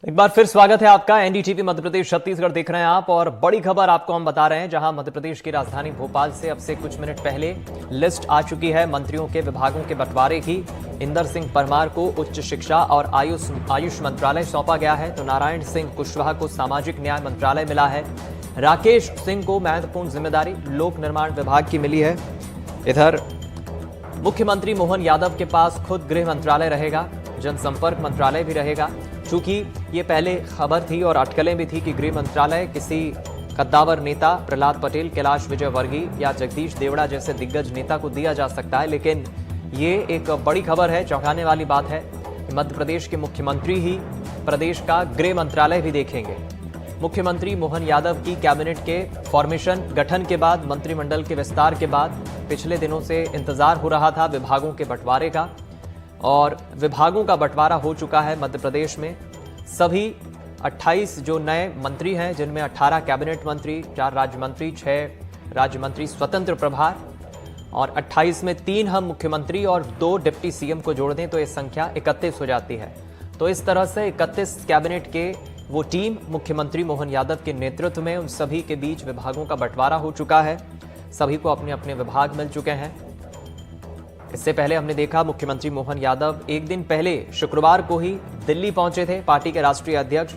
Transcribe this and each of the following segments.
एक बार फिर स्वागत है आपका। एनडीटीवी मध्य प्रदेश छत्तीसगढ़ देख रहे हैं आप, और बड़ी खबर आपको हम बता रहे हैं, जहां मध्य प्रदेश की राजधानी भोपाल से अब से कुछ मिनट पहले लिस्ट आ चुकी है मंत्रियों के विभागों के बंटवारे की। इंदर सिंह परमार को उच्च शिक्षा और आयुष मंत्रालय सौंपा गया है, तो नारायण सिंह कुशवाहा को सामाजिक न्याय मंत्रालय मिला है। राकेश सिंह को महत्वपूर्ण जिम्मेदारी लोक निर्माण विभाग की मिली है। इधर मुख्यमंत्री मोहन यादव के पास खुद गृह मंत्रालय रहेगा, जनसंपर्क मंत्रालय भी रहेगा। चूंकि ये पहले खबर थी और अटकलें भी थी कि गृह मंत्रालय किसी कद्दावर नेता प्रहलाद पटेल, कैलाश विजयवर्गीय या जगदीश देवड़ा जैसे दिग्गज नेता को दिया जा सकता है, लेकिन ये एक बड़ी खबर है, चौंकाने वाली बात है कि मध्य प्रदेश के मुख्यमंत्री ही प्रदेश का गृह मंत्रालय भी देखेंगे। मुख्यमंत्री मोहन यादव की कैबिनेट के फॉर्मेशन गठन के बाद, मंत्रिमंडल के विस्तार के बाद पिछले दिनों से इंतजार हो रहा था विभागों के बंटवारे का, और विभागों का बंटवारा हो चुका है मध्य प्रदेश में। सभी 28 जो नए मंत्री हैं, जिनमें 18 कैबिनेट मंत्री, 4 राज्य मंत्री, 6 राज्य मंत्री स्वतंत्र प्रभार, और 28 में 3 हम मुख्यमंत्री और 2 डिप्टी सीएम को जोड़ दें तो ये संख्या 31 हो जाती है। तो इस तरह से 31 कैबिनेट के वो टीम मुख्यमंत्री मोहन यादव के नेतृत्व में, उन सभी के बीच विभागों का बंटवारा हो चुका है। सभी को अपने अपने विभाग मिल चुके हैं। इससे पहले हमने देखा मुख्यमंत्री मोहन यादव एक दिन पहले शुक्रवार को ही दिल्ली पहुंचे थे पार्टी के राष्ट्रीय अध्यक्ष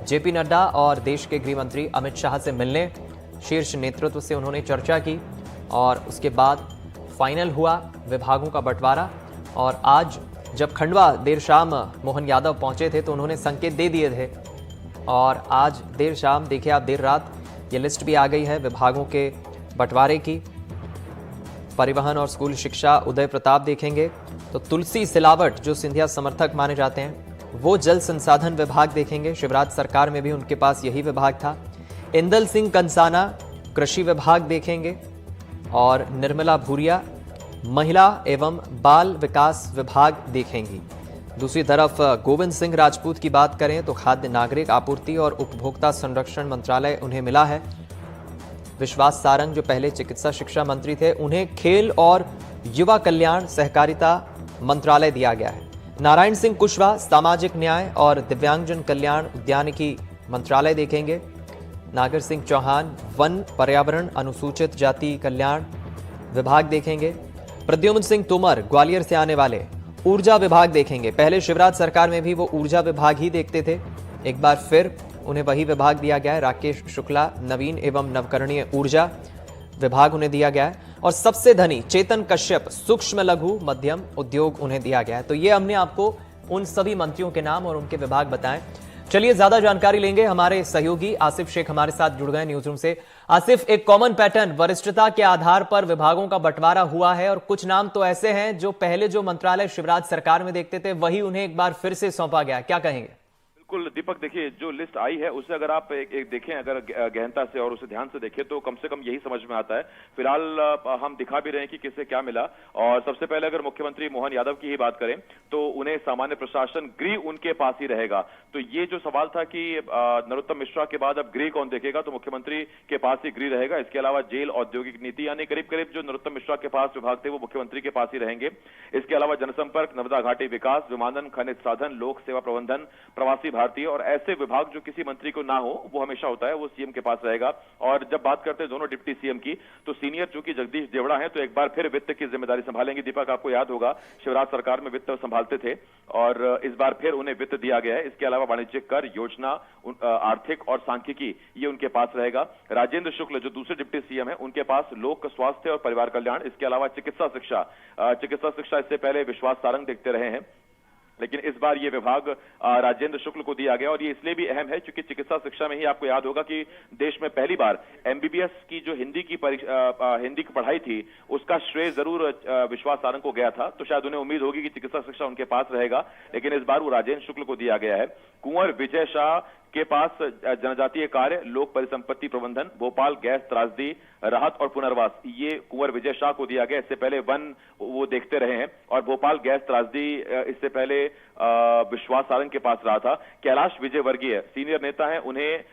जेपी नड्डा और देश के गृह मंत्री अमित शाह से मिलने। शीर्ष नेतृत्व से उन्होंने चर्चा की और उसके बाद फाइनल हुआ विभागों का बंटवारा। और आज जब खंडवा देर शाम मोहन यादव पहुंचे थे तो उन्होंने संकेत दे दिए थे, और आज देर शाम, देखिए आप, देर रात ये लिस्ट भी आ गई है विभागों के बंटवारे की। परिवहन और स्कूल शिक्षा उदय प्रताप देखेंगे, तो तुलसी सिलावट जो सिंधिया समर्थक माने जाते हैं वो जल संसाधन विभाग देखेंगे। शिवराज सरकार में भी उनके पास यही विभाग था। इंदल सिंह कंसाना कृषि विभाग देखेंगे, और निर्मला भूरिया महिला एवं बाल विकास विभाग देखेंगी। दूसरी तरफ गोविंद सिंह राजपूत की बात करें तो खाद्य नागरिक आपूर्ति और उपभोक्ता संरक्षण मंत्रालय उन्हें मिला है। विश्वास सारंग जो पहले चिकित्सा शिक्षा मंत्री थे, उन्हें खेल और युवा कल्याण सहकारिता मंत्रालय दिया गया है। नारायण सिंह कुशवाहा सामाजिक न्याय और दिव्यांगजन कल्याण उद्यानिकी मंत्रालय देखेंगे। नागर सिंह चौहान वन पर्यावरण अनुसूचित जाति कल्याण विभाग देखेंगे। प्रद्युम्न सिंह तोमर ग्वालियर से आने वाले ऊर्जा विभाग देखेंगे। पहले शिवराज सरकार में भी वो ऊर्जा विभाग ही देखते थे, एक बार फिर उन्हें वही विभाग दिया गया है। राकेश शुक्ला नवीन एवं नवकरणीय ऊर्जा विभाग उन्हें दिया गया है। और सबसे धनी चेतन कश्यप सूक्ष्म लघु मध्यम उद्योग उन्हें दिया गया है। तो ये हमने आपको उन सभी मंत्रियों के नाम और उनके विभाग बताएं। चलिए ज्यादा जानकारी लेंगे, हमारे सहयोगी आसिफ शेख हमारे साथ जुड़ गए न्यूज रूम से। आसिफ, एक कॉमन पैटर्न वरिष्ठता के आधार पर विभागों का बंटवारा हुआ है, और कुछ नाम तो ऐसे हैं जो पहले जो मंत्रालय शिवराज सरकार में देखते थे वही उन्हें एक बार फिर से सौंपा गया, क्या कहेंगे? बिल्कुल दीपक, देखिए जो लिस्ट आई है उसे अगर आप एक देखें, अगर गहनता से और उसे ध्यान से देखें तो कम से कम यही समझ में आता है। फिलहाल हम दिखा भी रहे हैं कि किसे क्या मिला। और सबसे पहले अगर मुख्यमंत्री मोहन यादव की ही बात करें तो उन्हें सामान्य प्रशासन गृह उनके पास ही रहेगा। तो ये जो सवाल था कि नरोत्तम मिश्रा के बाद अब गृह कौन देखेगा, तो मुख्यमंत्री के पास ही गृह रहेगा। इसके अलावा जेल, औद्योगिक नीति, यानी करीब करीब जो नरोत्तम मिश्रा के पास विभाग थे वो मुख्यमंत्री के पास ही रहेंगे। इसके अलावा जनसंपर्क, नर्मदा घाटी विकास, विमानन, खनिज साधन, लोक सेवा प्रबंधन, प्रवासी भारतीय और ऐसे विभाग जो किसी मंत्री को ना हो वो हमेशा होता है, वो सीएम के पास रहेगा। और जब बात करते हैं दोनों डिप्टी सीएम की, तो सीनियर चूंकि जगदीश देवड़ा हैं तो एक बार फिर वित्त की जिम्मेदारी संभालेंगे। दीपक, आपको याद होगा शिवराज सरकार में वित्त संभालते थे और इस बार फिर उन्हें वित्त दिया गया है। इसके अलावा वाणिज्यिक कर, योजना, आर्थिक और सांख्यिकी ये उनके पास रहेगा। राजेंद्र शुक्ल जो दूसरे डिप्टी सीएम है उनके पास लोक स्वास्थ्य और परिवार कल्याण, इसके अलावा चिकित्सा शिक्षा इससे पहले विश्वास सारंग देखते रहे हैं, लेकिन इस बार ये विभाग राजेंद्र शुक्ल को दिया गया। और ये इसलिए भी अहम है क्योंकि चिकित्सा शिक्षा में ही आपको याद होगा कि देश में पहली बार एमबीबीएस की जो हिंदी की पढ़ाई थी उसका श्रेय जरूर विश्वास सारंग को गया था। तो शायद उन्हें उम्मीद होगी कि चिकित्सा शिक्षा उनके पास रहेगा, लेकिन इस बार वो राजेंद्र शुक्ल को दिया गया है। कुंवर विजय शाह के पास जनजातीय कार्य, लोक परिसंपत्ति प्रबंधन, भोपाल गैस त्रासदी, राहत और पुनर्वास, ये कुंवर विजय शाह को दिया गया। इससे पहले वन वो देखते रहे हैं, और भोपाल गैस त्रासदी इससे पहले विश्वास सारंग के पास रहा था। कैलाश विजयवर्गीय सीनियर नेता हैं, उन्हें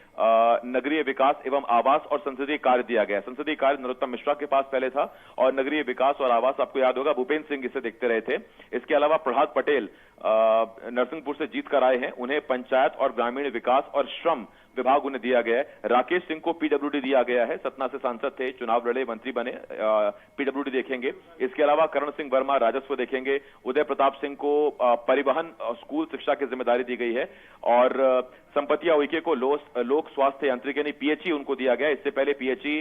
नगरीय विकास एवं आवास और संसदीय कार्य दिया गया। संसदीय कार्य नरोत्तम मिश्रा के पास पहले था, और नगरीय विकास और आवास आपको याद होगा भूपेंद्र सिंह इसे देखते रहे थे। इसके अलावा प्रहलाद पटेल नरसिंहपुर से जीत कर आए हैं, उन्हें पंचायत और ग्रामीण विकास और श्रम विभाग उन्हें दिया गया है। राकेश सिंह को पीडब्ल्यूडी दिया गया है, सतना से सांसद थे, चुनाव लड़े, मंत्री बने, पीडब्ल्यूडी देखेंगे। इसके अलावा करण सिंह वर्मा राजस्व देखेंगे। उदय प्रताप सिंह को परिवहन और स्कूल शिक्षा की जिम्मेदारी दी गई है, और संपतिया उइके को लोक स्वास्थ्य यांत्रिक यानी पीएचई उनको दिया गया। इससे पहले पीएचई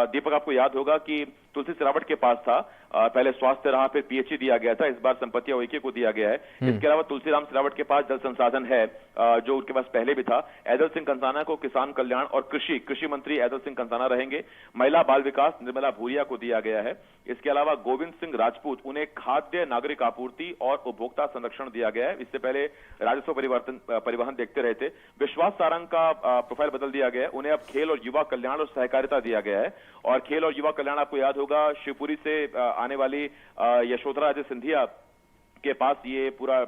दीपक आपको याद होगा कि तुलसी सिलावट के पास था, पहले स्वास्थ्य रहा, फिर पीएचई दिया गया था, इस बार संपतिया उइके को दिया गया है। इसके अलावा तुलसीराम सिलावट के पास जल संसाधन है, जो उनके पास पहले भी था। ऐदल सिंह कंसाना को किसान कल्याण और कृषि मंत्री ऐदल सिंह कंसाना रहेंगे। महिला बाल विकास निर्मला भूरिया को दिया गया है। इसके अलावा गोविंद सिंह राजपूत, उन्हें खाद्य नागरिक आपूर्ति और उपभोक्ता संरक्षण दिया गया है। इससे पहले राजस्व परिवहन देखते रहे थे। विश्वास सारंग का प्रोफाइल बदल दिया गया है, उन्हें अब खेल और युवा कल्याण और सहकारिता दिया गया है। और खेल और युवा कल्याण आपको याद होगा शिवपुरी से आने वाली यशोधरा राजे सिंधिया के पास ये पूरा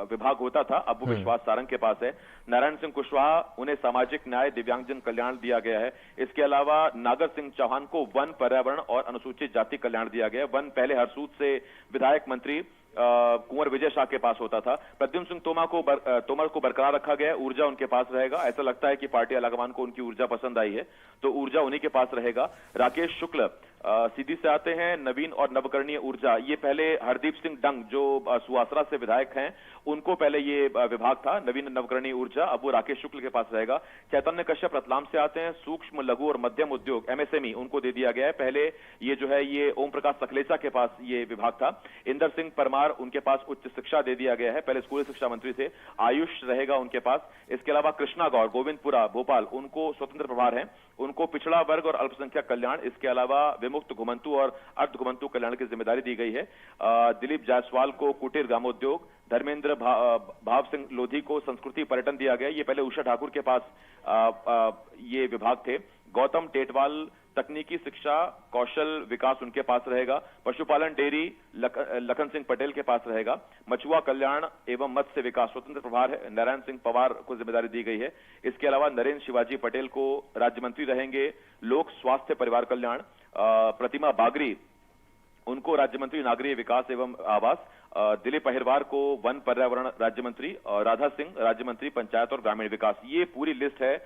विभाग होता था, अब वो विश्वास सारंग के पास है। नारायण सिंह कुशवाहा, उन्हें सामाजिक न्याय दिव्यांगजन कल्याण दिया गया है। इसके अलावा नागर सिंह चौहान को वन पर्यावरण और अनुसूचित जाति कल्याण दिया गया है। वन पहले हरसूद से विधायक मंत्री कुंवर विजय शाह के पास होता था। प्रद्युम्न सिंह तोमर को बरकरार रखा गया है, ऊर्जा उनके पास रहेगा। ऐसा लगता है कि पार्टी आलाकमान को उनकी ऊर्जा पसंद आई है, तो ऊर्जा उन्हीं के पास रहेगा। राकेश शुक्ल सीधी से आते हैं, नवीन और नवकरणीय ऊर्जा, ये पहले हरदीप सिंह डंग जो सुवासरा से विधायक हैं, उनको पहले ये विभाग था, नवीन नवकरणीय ऊर्जा, अब वो राकेश शुक्ल के पास रहेगा। चैतन्य कश्यप रतलाम से आते हैं, सूक्ष्म लघु और मध्यम उद्योग एमएसएमई उनको दे दिया गया है, पहले ये जो है ये ओम प्रकाश सखलेचा के पास ये विभाग था। इंदर सिंह परमार, उनके पास उच्च शिक्षा दे दिया गया है, पहले स्कूली शिक्षा मंत्री थे। आयुष रहेगा उनके पास। इसके अलावा कृष्णा गौर गोविंदपुरा भोपाल, उनको स्वतंत्र प्रभार है, उनको पिछड़ा वर्ग और अल्पसंख्यक कल्याण, इसके अलावा विमुक्त घुमंतु और अर्ध घुमंतु कल्याण की जिम्मेदारी दी गई है। दिलीप जायसवाल को कुटीर ग्रामोद्योग, धर्मेंद्र भाव सिंह लोधी को संस्कृति पर्यटन दिया गया, ये पहले उषा ठाकुर के पास ये विभाग थे। गौतम टेटवाल तकनीकी शिक्षा कौशल विकास उनके पास रहेगा। पशुपालन डेयरी लखन सिंह पटेल के पास रहेगा। मछुआ कल्याण एवं मत्स्य विकास स्वतंत्र प्रभार है, नारायण सिंह पवार को जिम्मेदारी दी गई है। इसके अलावा नरेंद्र शिवाजी पटेल को राज्य मंत्री रहेंगे। लोक स्वास्थ्य परिवार कल्याण, प्रतिमा बागरी उनको राज्य मंत्री नागरिक विकास एवं आवास, दिलीप अहिरवार को वन पर्यावरण राज्य मंत्री, और राधा सिंह राज्य मंत्री पंचायत और ग्रामीण विकास। ये पूरी लिस्ट है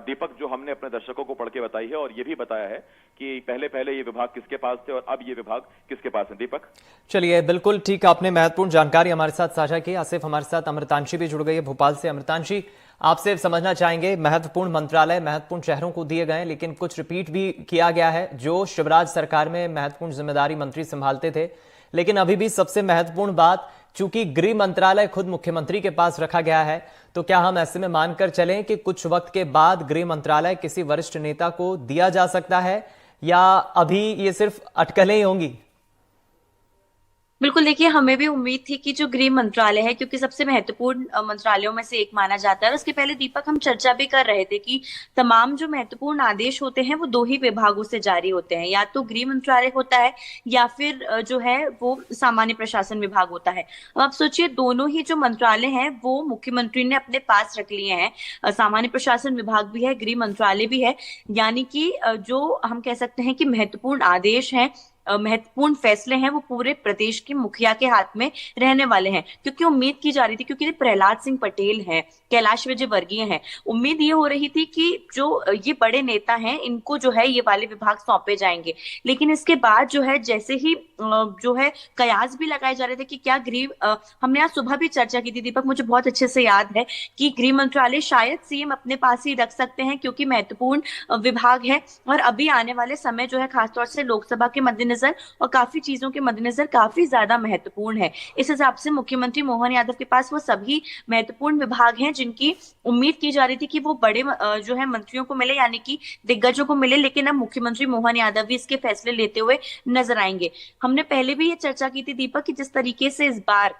दीपक जो हमने अपने दर्शकों को पढ़ के बताई है, और ये भी बताया है कि पहले ये विभाग किसके पास थे और अब ये विभाग किसके पास है। दीपक चलिए, बिल्कुल ठीक, आपने महत्वपूर्ण जानकारी हमारे साथ साझा की। आसिफ हमारे साथ अमृतांशी भी जुड़ गई है भोपाल से। अमृतांशी, आपसे समझना चाहेंगे, महत्वपूर्ण मंत्रालय महत्वपूर्ण शहरों को दिए गए, लेकिन कुछ रिपीट भी किया गया है जो शिवराज सरकार में महत्वपूर्ण जिम्मेदारी मंत्री संभालते थे। लेकिन अभी भी सबसे महत्वपूर्ण बात, चूंकि गृह मंत्रालय खुद मुख्यमंत्री के पास रखा गया है, तो क्या हम ऐसे में मानकर चलें कि कुछ वक्त के बाद गृह मंत्रालय किसी वरिष्ठ नेता को दिया जा सकता है, या अभी ये सिर्फ अटकलें ही होंगी? बिल्कुल, देखिए, हमें भी उम्मीद थी कि जो गृह मंत्रालय है, क्योंकि सबसे महत्वपूर्ण मंत्रालयों में से एक माना जाता है, और उसके पहले दीपक हम चर्चा भी कर रहे थे कि तमाम जो महत्वपूर्ण आदेश होते हैं वो दो ही विभागों से जारी होते हैं, या तो गृह मंत्रालय होता है या फिर जो है वो सामान्य प्रशासन विभाग होता है। अब आप सोचिए, दोनों ही जो मंत्रालय हैं वो मुख्यमंत्री ने अपने पास रख लिए हैं। सामान्य प्रशासन विभाग भी है, गृह मंत्रालय भी है, यानी कि जो हम कह सकते हैं कि महत्वपूर्ण आदेश हैं, महत्वपूर्ण फैसले हैं, वो पूरे प्रदेश के मुखिया के हाथ में रहने वाले हैं। क्योंकि उम्मीद की जा रही थी, क्योंकि प्रहलाद सिंह पटेल हैं, कैलाश विजयवर्गीय हैं, उम्मीद ये हो रही थी कि जो ये बड़े नेता हैं इनको जो है ये वाले विभाग सौंपे जाएंगे। लेकिन इसके बाद जो है जैसे ही जो है कयास भी लगाए जा रहे थे कि क्या गृह, हमने आज सुबह भी चर्चा की थी दीपक, मुझे बहुत अच्छे से याद है कि गृह मंत्रालय शायद सीएम अपने पास ही रख सकते हैं, क्योंकि महत्वपूर्ण विभाग है, और अभी आने वाले समय जो है खासतौर से लोकसभा के मद्देनजर और काफी चीजों के मद्देनजर काफी ज्यादा महत्वपूर्ण है। इस हिसाब से मुख्यमंत्री मोहन यादव के पास वो सभी महत्वपूर्ण विभाग हैं जिनकी उम्मीद की जा रही थी कि वो बड़े जो है मंत्रियों को मिले, यानी कि दिग्गजों को मिले। लेकिन अब मुख्यमंत्री मोहन यादव भी इसके फैसले लेते हुए नजर आएंगे। हमने पहले भी ये चर्चा की थी दीपक कि जिस तरीके से इस बार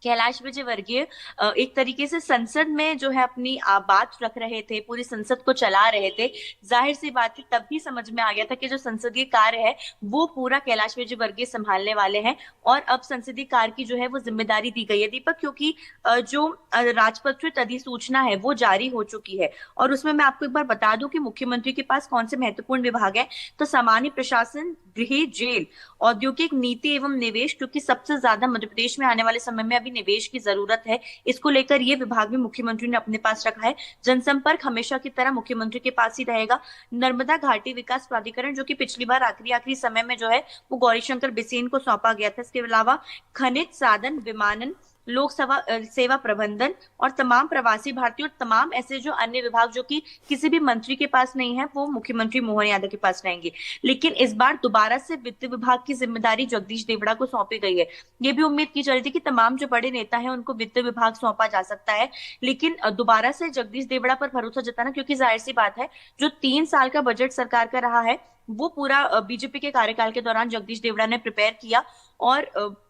कैलाश विजयवर्गीय एक तरीके से संसद में जो है अपनी बात रख रहे थे, पूरी संसद को चला रहे थे। जाहिर सी बात है, तब भी समझ में आ गया था कि जो संसदीय कार्य है वो पूरा कैलाश विजयवर्गीय संभालने वाले हैं। और अब संसदीय कार्य की जो है वो जिम्मेदारी दी गई है दीपक, क्योंकि जो राजपत्रित अधिसूचना है वो जारी हो चुकी है। और उसमें मैं आपको एक बार बता दूं कि मुख्यमंत्री के पास कौन से महत्वपूर्ण विभाग है। तो सामान्य प्रशासन, गृह, जेल, औद्योगिक नीति एवं निवेश, क्योंकि सबसे ज्यादा मध्य प्रदेश में आने वाले समय में अभी निवेश की जरूरत है, इसको लेकर ये विभाग भी मुख्यमंत्री ने अपने पास रखा है। जनसंपर्क हमेशा की तरह मुख्यमंत्री के पास ही रहेगा। नर्मदा घाटी विकास प्राधिकरण, जो कि पिछली बार आखिरी समय में जो है वो गौरीशंकर बिसेन को सौंपा गया था। इसके अलावा खनिज साधन, विमानन, लोक सेवा प्रबंधन और तमाम प्रवासी भारतीय और तमाम ऐसे जो अन्य विभाग जो कि किसी भी मंत्री के पास नहीं है, वो मुख्यमंत्री मोहन यादव के पास रहेंगे। लेकिन इस बार दोबारा से वित्त विभाग की जिम्मेदारी जगदीश देवड़ा को सौंपी गई है। ये भी उम्मीद की जा रही थी कि तमाम जो बड़े नेता हैं उनको वित्त विभाग सौंपा जा सकता है, लेकिन दोबारा से जगदीश देवड़ा पर भरोसा जताना, क्योंकि जाहिर सी बात है जो 3 साल का बजट सरकार का रहा है वो पूरा बीजेपी के कार्यकाल के दौरान जगदीश देवड़ा ने प्रिपेयर किया। और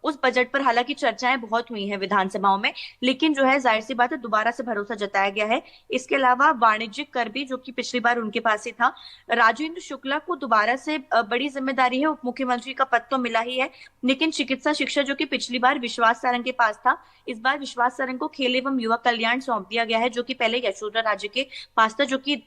उस बजट पर हालांकि चर्चाएं बहुत हुई हैं विधानसभाओं में, लेकिन जो है जाहिर सी बात है दोबारा से भरोसा जताया गया है। इसके अलावा वाणिज्यिक कर भी, जो कि पिछली बार उनके पास ही था, राजेंद्र शुक्ला को दोबारा से बड़ी जिम्मेदारी है। उप मुख्यमंत्री का पद तो मिला ही है, लेकिन चिकित्सा शिक्षा, जो कि पिछली बार विश्वास सारंग के पास था, इस बार विश्वास सारंग को खेल एवं युवा कल्याण सौंप दिया गया है, जो कि पहले यशोधरा राजे के पास था, जो कि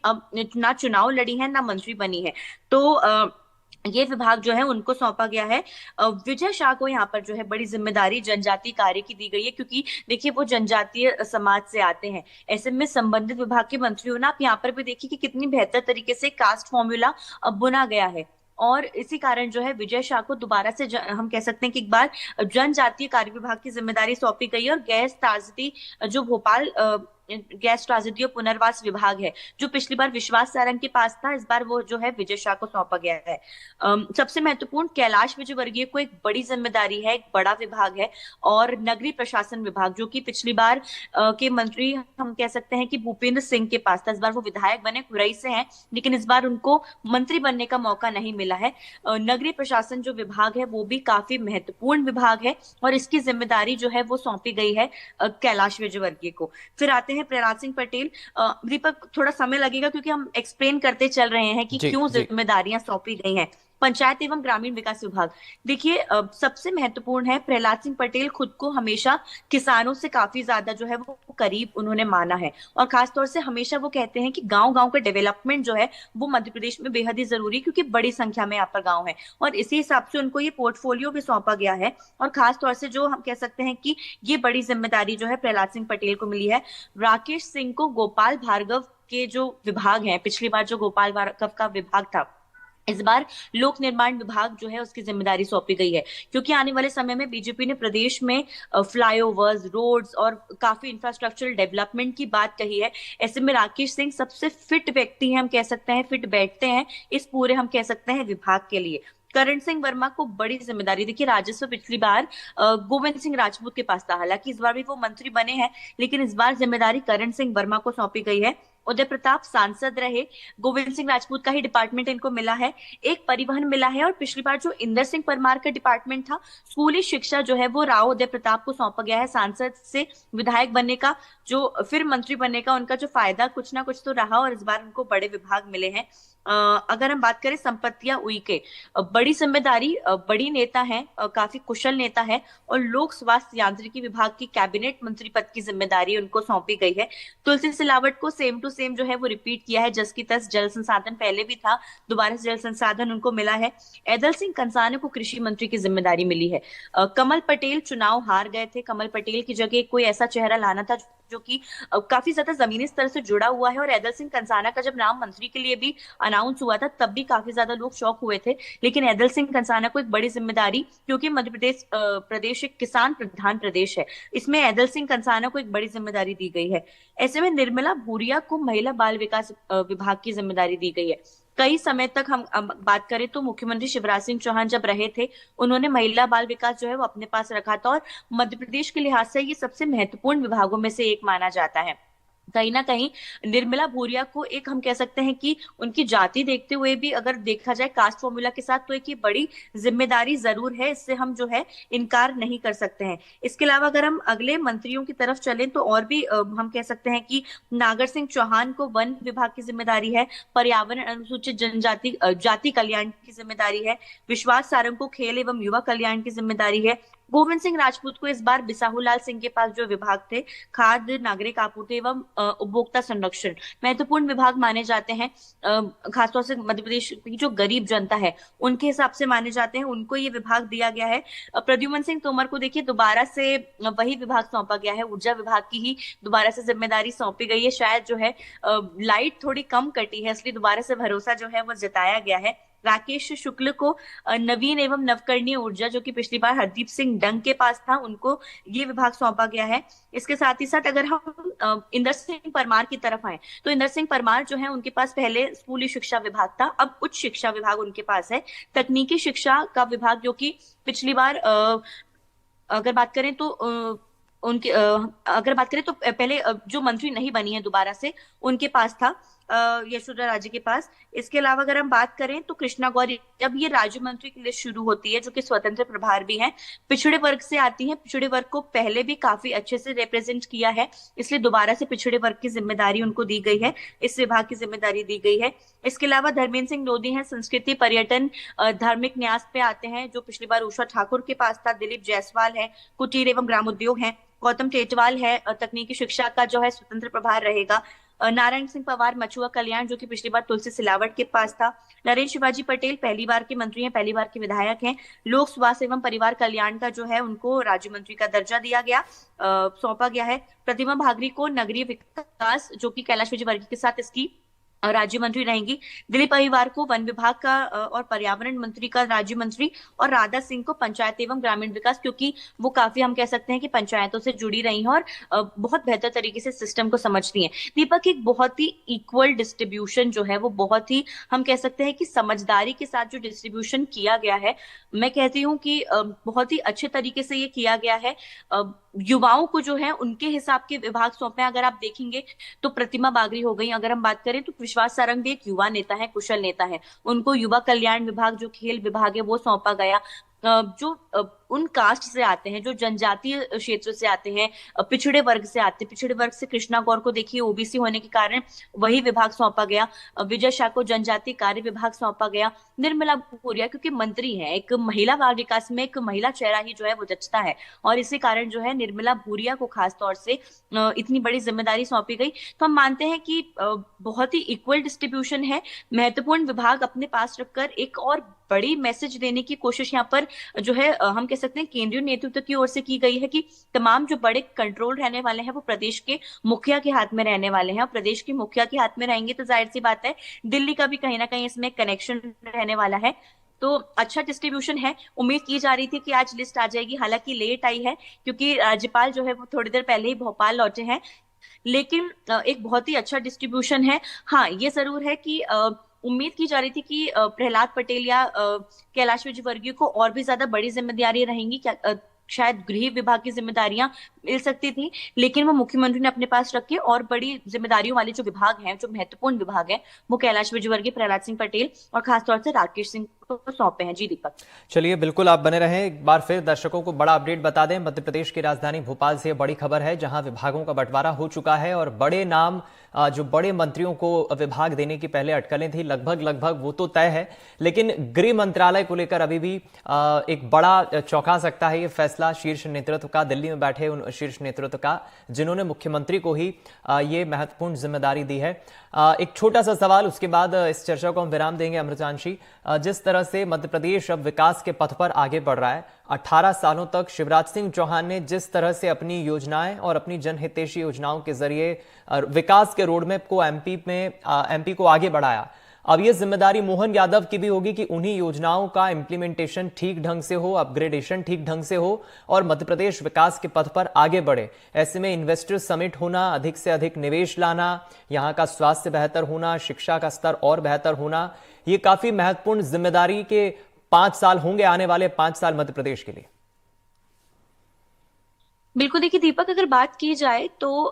ना चुनाव लड़ी है ना मंत्री बनी है। तो ये विभाग जो है उनको सौंपा गया है। विजय शाह को यहाँ पर जो है बड़ी जिम्मेदारी जनजातीय कार्य की दी गई है, क्योंकि देखिए वो जनजातीय समाज से आते हैं। ऐसे में संबंधित विभाग के मंत्री हो ना, आप यहाँ पर भी देखिए कि कितनी बेहतर तरीके से कास्ट फॉर्मूला बुना गया है। और इसी कारण जो है विजय शाह को दोबारा से हम कह सकते हैं कि एक बार जनजातीय कार्य विभाग की जिम्मेदारी सौंपी गई है। और गैस त्रासदी, जो भोपाल गैस त्रासदी और पुनर्वास विभाग है, जो पिछली बार विश्वास सारंग के पास था, इस बार वो जो है विजय शाह को सौंपा गया है। सबसे महत्वपूर्ण, कैलाश विजयवर्गीय को एक बड़ी जिम्मेदारी है, एक बड़ा विभाग है। और नगरीय प्रशासन विभाग, जो कि पिछली बार के मंत्री हम कह सकते हैं कि भूपेंद्र सिंह के पास था, इस बार वो विधायक बने, खुरई से हैं, लेकिन इस बार उनको मंत्री बनने का मौका नहीं मिला है। नगरीय प्रशासन जो विभाग है वो भी काफी महत्वपूर्ण विभाग है, और इसकी जिम्मेदारी जो है वो सौंपी गई है कैलाश विजयवर्गीय को। फिर आते हैं प्रहलाद सिंह पटेल। दीपक, थोड़ा समय लगेगा क्योंकि हम एक्सप्लेन करते चल रहे हैं कि क्यों जिम्मेदारियां सौंपी गई हैं। पंचायत एवं ग्रामीण विकास विभाग, देखिए सबसे महत्वपूर्ण है। प्रहलाद सिंह पटेल खुद को हमेशा किसानों से काफी ज्यादा जो है वो करीब उन्होंने माना है, और खासतौर से हमेशा वो कहते हैं कि गांव गांव का डेवलपमेंट जो है वो मध्य प्रदेश में बेहद ही जरूरी है, क्योंकि बड़ी संख्या में यहाँ पर गांव है। और इसी हिसाब से उनको ये पोर्टफोलियो भी सौंपा गया है। और खासतौर से जो हम कह सकते हैं कि ये बड़ी जिम्मेदारी जो है प्रहलाद सिंह पटेल को मिली है। राकेश सिंह को गोपाल भार्गव के जो विभाग है, पिछली बार जो गोपाल भार्गव का विभाग था, इस बार लोक निर्माण विभाग जो है उसकी जिम्मेदारी सौंपी गई है, क्योंकि आने वाले समय में बीजेपी ने प्रदेश में फ्लाईओवर्स, रोड्स और काफी इंफ्रास्ट्रक्चरल डेवलपमेंट की बात कही है। ऐसे में राकेश सिंह सबसे फिट व्यक्ति हैं, हम कह सकते हैं, फिट बैठते हैं इस पूरे हम कह सकते हैं विभाग के लिए। करण सिंह वर्मा को बड़ी जिम्मेदारी, देखिए राजस्व पिछली बार गोविंद सिंह राजपूत के पास था, हालांकि इस बार भी वो मंत्री बने हैं, लेकिन इस बार जिम्मेदारी करण सिंह वर्मा को सौंपी गई है। उदय प्रताप सांसद रहे, गोविंद सिंह राजपूत का ही डिपार्टमेंट इनको मिला है। एक परिवहन मिला है, और पिछली बार जो इंदर सिंह परमार का डिपार्टमेंट था, स्कूली शिक्षा जो है वो राव उदय प्रताप को सौंपा गया है। सांसद से विधायक बनने का, जो फिर मंत्री बनने का उनका जो फायदा कुछ ना कुछ तो रहा, और इस बार उनको बड़े विभाग मिले हैं। अगर हम बात करें संपत्तियां उइके, बड़ी जिम्मेदारी, बड़ी नेता है, काफी कुशल नेता है, और लोक स्वास्थ्य यांत्रिकी विभाग की कैबिनेट मंत्री पद की जिम्मेदारी उनको सौंपी गई है। तुलसी सिलावट को सेम टू सेम जो है वो रिपीट किया है, जस की तस जल संसाधन पहले भी था, दोबारा से जल संसाधन उनको मिला है। ऐदल सिंह कंसाना को कृषि मंत्री की जिम्मेदारी मिली है। कमल पटेल चुनाव हार गए थे, कमल पटेल की जगह कोई ऐसा चेहरा लाना था जो कि काफी ज्यादा जमीनी स्तर से जुड़ा हुआ है। और ऐदल सिंह कंसाना का जब नाम मंत्री के लिए भी अनाउंस हुआ था, तब भी काफी ज्यादा लोग शॉक हुए थे, लेकिन ऐदल सिंह कंसाना को एक बड़ी जिम्मेदारी, क्योंकि मध्य प्रदेश एक किसान प्रधान प्रदेश है, इसमें ऐदल सिंह कंसाना को एक बड़ी जिम्मेदारी दी गई है। ऐसे में निर्मला भूरिया को महिला बाल विकास विभाग की जिम्मेदारी दी गई है। कई समय तक हम बात करें तो मुख्यमंत्री शिवराज सिंह चौहान जब रहे थे, उन्होंने महिला बाल विकास जो है वो अपने पास रखा था, और मध्य प्रदेश के लिहाज से ये सबसे महत्वपूर्ण विभागों में से एक माना जाता है। कहीं ना कहीं निर्मला भूरिया को एक हम कह सकते हैं कि उनकी जाति देखते हुए भी अगर देखा जाए कास्ट फॉर्मूला के साथ, तो एक ये बड़ी जिम्मेदारी जरूर है, इससे हम जो है इनकार नहीं कर सकते हैं। इसके अलावा अगर हम अगले मंत्रियों की तरफ चलें तो और भी हम कह सकते हैं कि नागर सिंह चौहान को वन विभाग की जिम्मेदारी है, पर्यावरण अनुसूचित जनजाति जाति कल्याण की जिम्मेदारी है, विश्वास सारंग को खेल एवं युवा कल्याण की जिम्मेदारी है, गोविंद सिंह राजपूत को इस बार बिसाहूलाल सिंह के पास जो विभाग थे खाद्य नागरिक आपूर्ति एवं उपभोक्ता संरक्षण महत्वपूर्ण विभाग माने जाते हैं, खासतौर से मध्य प्रदेश की जो गरीब जनता है उनके हिसाब से माने जाते हैं, उनको ये विभाग दिया गया है। प्रद्युमन सिंह तोमर को देखिए दोबारा से वही विभाग सौंपा गया है, ऊर्जा विभाग की ही दोबारा से जिम्मेदारी सौंपी गई है। शायद जो है लाइट थोड़ी कम कटी है, इसलिए दोबारा से भरोसा जो है वो जताया गया है। राकेश शुक्ल को नवीन एवं नवकरणीय ऊर्जा, जो कि पिछली बार हरदीप सिंह डंग के पास था, उनको ये विभाग सौंपा गया है। इसके साथ ही साथ अगर हम इंदर सिंह परमार की तरफ आए तो इंदर सिंह परमार जो है उनके पास पहले स्कूली शिक्षा विभाग था, अब उच्च शिक्षा विभाग उनके पास है। तकनीकी शिक्षा का विभाग जो कि पिछली बार अगर बात करें तो उनके अगर बात करें तो पहले जो मंत्री नहीं बनी है दोबारा से उनके पास था, यशोधरा राजे के पास। इसके अलावा अगर हम बात करें तो कृष्णा गौरी, अब ये राज्य मंत्री की लिस्ट शुरू होती है जो कि स्वतंत्र प्रभार भी हैं, पिछड़े वर्ग से आती हैं। पिछड़े वर्ग को पहले भी काफी अच्छे से रिप्रेजेंट किया है, इसलिए दोबारा से पिछड़े वर्ग की जिम्मेदारी उनको दी गई है, इस विभाग की जिम्मेदारी दी गई है। इसके अलावा धर्मेंद्र सिंह लोधी हैं, संस्कृति पर्यटन धार्मिक न्यास पे आते हैं, जो पिछली बार उषा ठाकुर के पास था। दिलीप जायसवाल है, कुटीर एवं ग्रामोद्योग है। गौतम टेटवाल है, तकनीकी शिक्षा का जो है स्वतंत्र प्रभार रहेगा। नारायण सिंह पवार मछुआ कल्याण, जो कि पिछली बार तुलसी सिलावट के पास था। नरेंद्र शिवाजी पटेल पहली बार के मंत्री हैं, पहली बार के विधायक हैं। लोक स्वास्थ्य एवं परिवार कल्याण का जो है उनको राज्य मंत्री का दर्जा दिया गया, सौंपा गया है। प्रतिमा भागरी को नगरीय विकास, जो कि कैलाश विजयवर्गीय के साथ इसकी राज्य मंत्री रहेंगी। दिलीप अहिवार को वन विभाग का और पर्यावरण मंत्री का राज्य मंत्री, और राधा सिंह को पंचायत एवं ग्रामीण विकास, क्योंकि वो काफी हम कह सकते हैं कि पंचायतों से जुड़ी रही हैं और बहुत बेहतर तरीके से सिस्टम को समझती हैं। दीपक, एक बहुत ही इक्वल डिस्ट्रीब्यूशन जो है वो बहुत ही हम कह सकते हैं कि समझदारी के साथ जो डिस्ट्रीब्यूशन किया गया है, मैं कहती हूँ कि बहुत ही अच्छे तरीके से ये किया गया है। युवाओं को जो है उनके हिसाब के विभाग सौंपे। अगर आप देखेंगे तो प्रतिमा बागरी हो गई, अगर हम बात करें तो विश्वास सारंग भी एक युवा नेता है, कुशल नेता है, उनको युवा कल्याण विभाग जो खेल विभाग है वो सौंपा गया। जो उन कास्ट से आते हैं, जो जनजातीय क्षेत्र से आते हैं, पिछड़े वर्ग से आते हैं, पिछड़े वर्ग से कृष्णा गौर को देखिए ओबीसी होने के कारण वही विभाग सौंपा गया। विजय शाह को जनजातीय कार्य विभाग सौंपा गया। निर्मला भूरिया क्योंकि मंत्री है, एक महिला बाल विकास में एक महिला चेहरा ही जो है वो जचता है, और इसी कारण जो है निर्मला भूरिया को खास तौर से इतनी बड़ी जिम्मेदारी सौंपी गई। तो हम मानते हैं कि बहुत ही इक्वल डिस्ट्रीब्यूशन है। महत्वपूर्ण विभाग अपने पास रखकर एक और बड़ी मैसेज देने की कोशिश यहाँ पर जो है हम कह सकते हैं केंद्रीय नेतृत्व की ओर से की गई है कि तमाम जो बड़े कंट्रोल रहने वाले हैं वो प्रदेश के मुखिया के हाथ में रहने वाले हैं, और प्रदेश के मुखिया के हाथ में रहेंगे तो जाहिर सी बात है दिल्ली का भी कहीं ना कहीं इसमें कनेक्शन रहने वाला है। तो अच्छा डिस्ट्रीब्यूशन है। उम्मीद की जा रही थी कि आज लिस्ट आ जाएगी, हालांकि लेट आई है क्योंकि राज्यपाल जो है वो थोड़ी देर पहले ही भोपाल लौटे हैं, लेकिन एक बहुत ही अच्छा डिस्ट्रीब्यूशन है। हाँ, ये जरूर है कि उम्मीद की जा रही थी कि प्रहलाद पटेल या कैलाश विजयवर्गीय को और भी ज्यादा बड़ी जिम्मेदारियां रहेंगी, क्या शायद गृह विभाग की जिम्मेदारियां मिल सकती थी, लेकिन वो मुख्यमंत्री ने अपने पास रखे और बड़ी जिम्मेदारियों वाले जो विभाग हैं, जो महत्वपूर्ण विभाग हैं, वो कैलाश विजयवर्गीय, प्रहलाद सिंह पटेल और खासतौर से राकेश सिंह को सौंपे हैं। जी दीपक, चलिए बिल्कुल आप बने रहें। एक बार फिर दर्शकों को बड़ा अपडेट बता दें, मध्य प्रदेश की राजधानी भोपाल से बड़ी खबर है जहां विभागों का बंटवारा हो चुका है और बड़े नाम जो बड़े मंत्रियों को विभाग देने की पहले अटकलें थी लगभग वो तो तय है, लेकिन गृह मंत्रालय को लेकर अभी भी एक बड़ा चौंका सकता है ये फैसला शीर्ष नेतृत्व का, दिल्ली में बैठे उन शीर्ष नेतृत्व का जिन्होंने मुख्यमंत्री को ही ये महत्वपूर्ण जिम्मेदारी दी है। एक छोटा सा सवाल, उसके बाद इस चर्चा को हम विराम देंगे। अमृतांशी, जिस तरह से मध्य प्रदेश अब विकास के पथ पर आगे बढ़ रहा है, 18 सालों तक शिवराज सिंह चौहान ने जिस तरह से अपनी योजनाएं और अपनी जनहितैषी योजनाओं के जरिए विकास के रोडमैप को एमपी को आगे बढ़ाया, अब यह जिम्मेदारी मोहन यादव की भी होगी कि उन्हीं योजनाओं का इंप्लीमेंटेशन ठीक ढंग से हो, अपग्रेडेशन ठीक ढंग से हो और मध्य प्रदेश विकास के पथ पर आगे बढ़े। ऐसे में इन्वेस्टर समिट होना, अधिक से अधिक निवेश लाना, यहां का स्वास्थ्य बेहतर होना, शिक्षा का स्तर और बेहतर होना, ये काफी महत्वपूर्ण जिम्मेदारी के 5 साल होंगे, आने वाले 5 साल मध्य प्रदेश के लिए। बिल्कुल। देखिए दीपक, अगर बात की जाए तो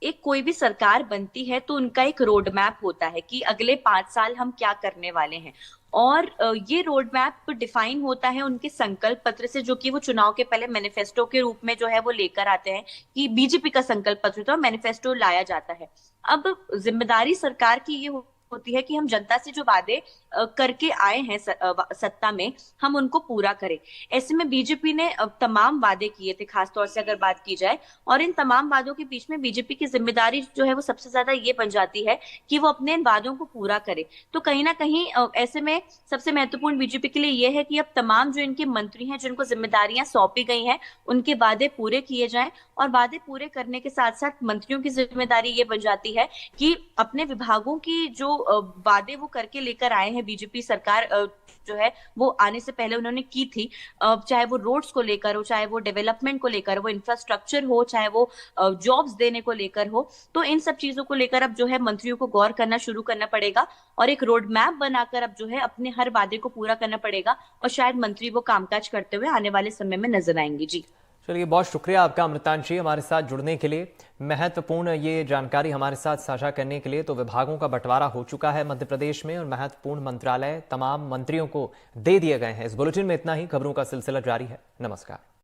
एक कोई भी सरकार बनती है तो उनका एक रोड मैप होता है कि अगले 5 साल हम क्या करने वाले हैं। और ये रोड मैप डिफाइन होता है उनके संकल्प पत्र से, जो कि वो चुनाव के पहले मैनिफेस्टो के रूप में जो है वो लेकर आते हैं, कि बीजेपी का संकल्प पत्र होता है और मैनिफेस्टो लाया जाता है। अब जिम्मेदारी सरकार की ये होती है कि हम जनता से जो वादे करके आए हैं सत्ता में, हम उनको पूरा करें। ऐसे में बीजेपी ने तमाम वादे किए थे, खासतौर से अगर बात की जाए, और इन तमाम वादों के बीच में बीजेपी की जिम्मेदारी जो है वो सबसे ज्यादा ये बन जाती है कि वो अपने इन वादों को पूरा करे। तो कहीं ना कहीं ऐसे में सबसे महत्वपूर्ण बीजेपी के लिए यह है कि अब तमाम जो इनके मंत्री हैं, जिनको जिम्मेदारियां सौंपी गई हैं, उनके वादे पूरे किए जाएं। और वादे पूरे करने के साथ साथ मंत्रियों की जिम्मेदारी ये बन जाती है कि अपने विभागों की जो वादे वो करके लेकर आए हैं बीजेपी सरकार, जो है वो आने से पहले उन्होंने की थी, चाहे वो रोड्स को लेकर हो, चाहे वो डेवलपमेंट को लेकर, वो इंफ्रास्ट्रक्चर हो, चाहे वो जॉब्स देने को लेकर हो, तो इन सब चीजों को लेकर अब जो है मंत्रियों को गौर करना शुरू करना पड़ेगा और एक रोड मैप बनाकर अब जो है अपने हर वादे को पूरा करना पड़ेगा। और शायद मंत्री वो कामकाज करते हुए आने वाले समय में नजर आएंगे। जी चलिए, बहुत शुक्रिया आपका अमृतांशी, हमारे साथ जुड़ने के लिए, महत्वपूर्ण ये जानकारी हमारे साथ साझा करने के लिए। तो विभागों का बंटवारा हो चुका है मध्य प्रदेश में और महत्वपूर्ण मंत्रालय तमाम मंत्रियों को दे दिए गए हैं। इस बुलेटिन में इतना ही। खबरों का सिलसिला जारी है। नमस्कार।